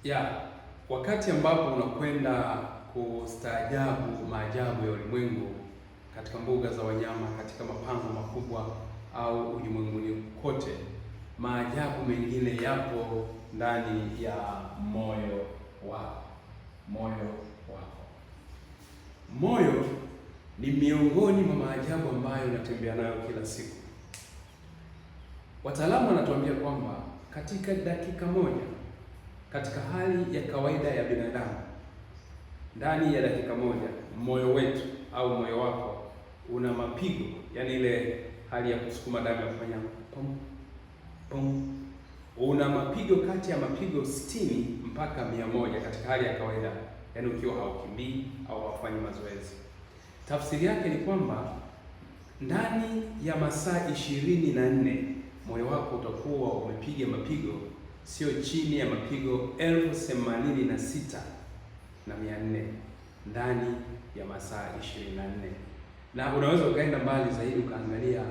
Ya, wakati ambapo unakwenda kustaajabu maajabu ya ulimwengu katika mbuga za wanyama, katika mapango makubwa au ulimwenguni kote, maajabu mengine yapo ndani ya moyo wako. Moyo wako. Moyo ni miongoni mwa maajabu ambayo unatembea nayo kila siku. Wataalamu wanatuambia kwamba katika dakika moja, katika hali ya kawaida ya binadamu, ndani ya dakika moja moyo wetu au moyo wako una mapigo, yani ile hali ya kusukuma damu ya kufanya pum pum, una mapigo kati ya mapigo 60 mpaka 100 katika hali ya kawaida, yani ukiwa haukimbii au haufanyi mazoezi. Tafsiri yake ni kwamba ndani ya masaa 24 moyo wako utakuwa umepiga mapigo sio chini ya mapigo 86,400 ndani ya masaa 24. Na unaweza ukaenda mbali zaidi ukaangalia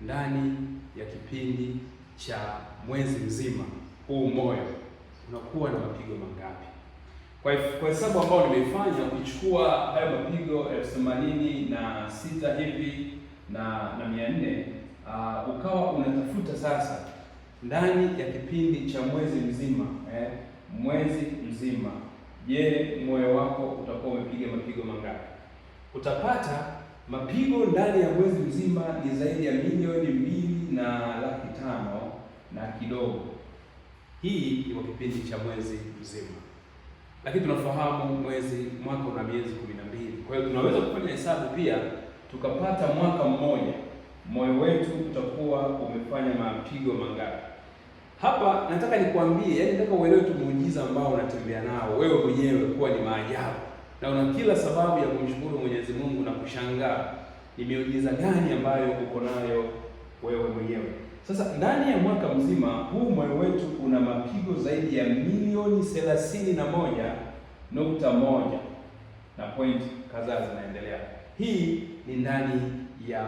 ndani ya kipindi cha mwezi mzima huu moyo unakuwa na mapigo mangapi. Kwa hesabu ambayo nimeifanya, ukichukua hayo mapigo 86,000 hivi na 400, ukawa unatafuta sasa ndani ya kipindi cha mwezi mzima, mwezi mzima, je, moyo wako utakuwa umepiga mapigo mangapi? Utapata mapigo ndani ya mwezi mzima ni zaidi ya milioni 2,500,000 na kidogo. Hii ni kwa kipindi cha mwezi mzima, lakini tunafahamu mwaka una miezi 12. Kwa hiyo tunaweza kufanya hesabu pia tukapata mwaka mmoja moyo wetu utakuwa umefanya mapigo mangapi. Hapa nataka nikwambie, yani nataka uelewe tu muujiza ambao unatembea nao wewe mwenyewe kuwa ni maajabu, na una kila sababu ya kumshukuru Mwenyezi Mungu na kushangaa ni miujiza gani ambayo uko nayo wewe mwenyewe. Sasa ndani ya mwaka mzima huu moyo wetu una mapigo zaidi ya milioni 31.1 na point kadhaa zinaendelea. Hii ni ndani ya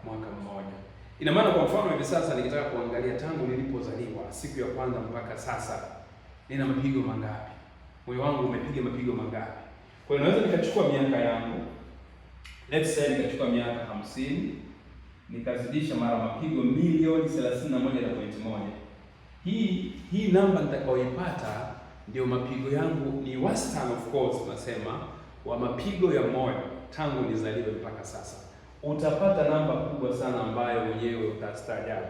mwaka mmoja. Ina maana kwa mfano hivi sasa nikitaka kuangalia tangu nilipozaliwa siku ya kwanza mpaka sasa nina mapigo mangapi? Moyo wangu umepiga mapigo mangapi? Kwa hiyo naweza nikachukua miaka yangu, let's say nikachukua miaka 50, nikazidisha mara mapigo milioni 31.1. Hii namba nitakayoipata ndio mapigo yangu, ni wastani of course tunasema wa mapigo ya moyo tangu nizaliwe mpaka sasa. Utapata namba kubwa sana ambayo mwenyewe utastaajabu.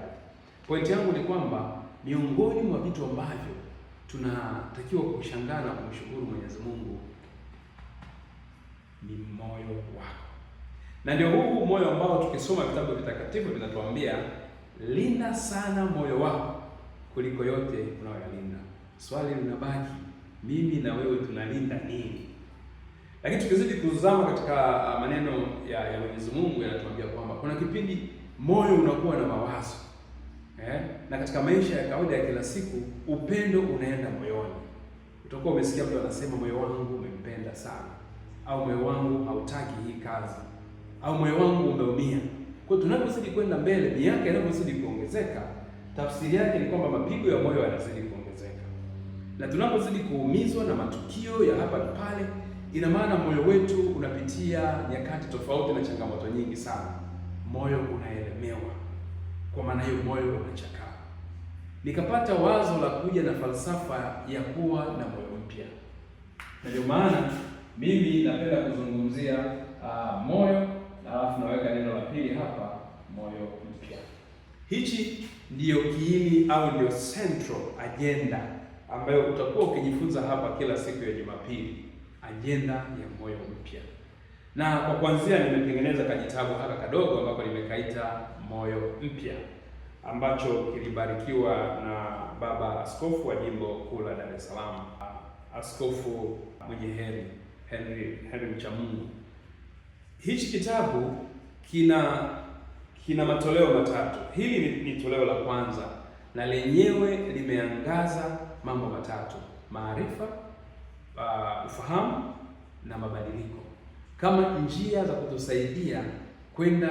Pointi yangu ni kwamba miongoni mwa vitu ambavyo tunatakiwa kushangaa na kumshukuru Mwenyezi Mungu ni moyo wako. Na ndio huu moyo ambao tukisoma vitabu vitakatifu vinatuambia linda sana moyo wako kuliko yote unayoyalinda. Swali linabaki, mimi na wewe tunalinda nini? Lakini tukizidi kuzama katika maneno ya Mwenyezi Mungu yanatuambia kwamba kuna kipindi moyo unakuwa na mawazo. Na katika maisha ya kawaida ya kila siku upendo unaenda moyoni. Utakuwa umesikia mtu anasema moyo wangu umempenda sana, au moyo wangu hautaki hii kazi, au moyo wangu umeumia. Kwa hiyo tunapozidi kwenda mbele, miaka inapozidi kuongezeka, tafsiri yake ni kwamba mapigo ya moyo yanazidi kuongezeka. Na tunapozidi kuumizwa na matukio ya hapa na pale, ina maana moyo wetu unapitia nyakati tofauti na changamoto nyingi sana. Moyo unaelemewa, kwa maana hiyo moyo unachakaa. Nikapata wazo la kuja na falsafa ya kuwa na moyo mpya, na ndio maana mimi napenda kuzungumzia moyo, alafu naweka neno la pili hapa, moyo mpya. Hichi ndiyo kiini au ndiyo central agenda ambayo utakuwa ukijifunza hapa kila siku ya Jumapili, agenda ya moyo mpya. Na kwa kuanzia nimetengeneza kajitabu haka kadogo ambako nimekaita moyo mpya, ambacho kilibarikiwa na baba askofu wa jimbo kuu la Dar es Salaam, askofu mwenye heri Henry Mchamungu. Hichi kitabu kina matoleo matatu. Hili ni toleo la kwanza na lenyewe limeangaza mambo matatu: maarifa, ufahamu na mabadiliko, kama njia za kutusaidia kwenda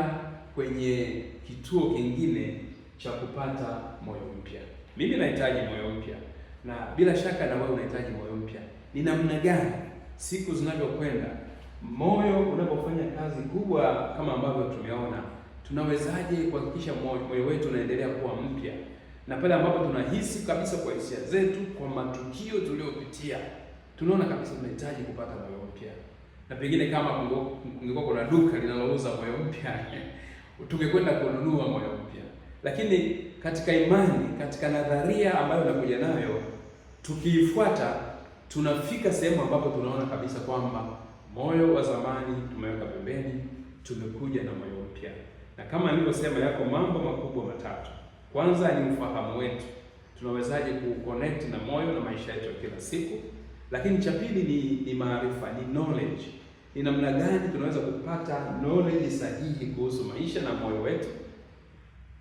kwenye kituo kingine cha kupata moyo mpya. Mimi nahitaji moyo mpya, na bila shaka na wewe unahitaji moyo mpya. ni namna gani siku zinavyokwenda, moyo unapofanya kazi kubwa kama ambavyo tumeona, tunawezaje kuhakikisha moyo wetu unaendelea kuwa mpya, na pale ambapo tunahisi kabisa kwa hisia zetu, kwa matukio tuliyopitia, tunaona kabisa tunahitaji kupata moyo mpya. Na pengine kama kungekuwa kuna duka linalouza moyo mpya tungekwenda kununua moyo mpya. Lakini katika imani, katika nadharia ambayo nakuja nayo, tukiifuata tunafika sehemu ambapo tunaona kabisa kwamba moyo wa zamani tumeweka pembeni, tumekuja na moyo mpya. Na kama nilivyosema, yako mambo makubwa matatu. Kwanza ni ufahamu wetu, tunawezaje kuconnect na moyo na maisha yetu ya kila siku. Lakini cha pili ni maarifa, ni knowledge. Ni namna gani tunaweza kupata knowledge sahihi kuhusu maisha na moyo wetu.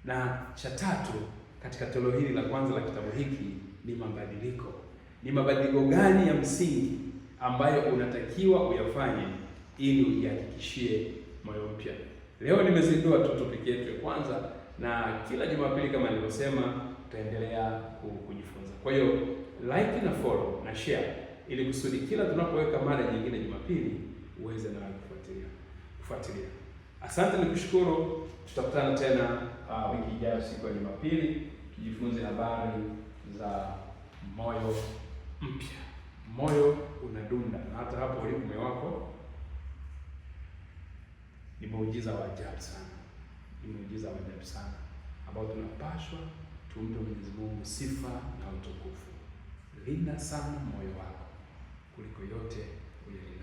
Na cha tatu katika tolo hili la kwanza la kitabu hiki ni mabadiliko. Ni mabadiliko gani ya msingi ambayo unatakiwa uyafanye ili ujihakikishie moyo mpya. Leo nimezindua tu topic yetu ya kwanza, na kila Jumapili kama nilivyosema tutaendelea kujifunza. Kwa hiyo like na follow na share, ili kusudi kila tunapoweka mada nyingine Jumapili uweze na kufuatilia. Asante, nikushukuru. Tutakutana tena wiki ijayo siku ya Jumapili, tujifunze habari za moyo mpya. Moyo unadunda, na hata hapo ulipo moyo wako ni muujiza wa ajabu sana. Ni muujiza wa ajabu sana ambao tunapaswa tumpe Mwenyezi Mungu sifa na utukufu. Linda sana moyo wako kuliko yote uyalinda.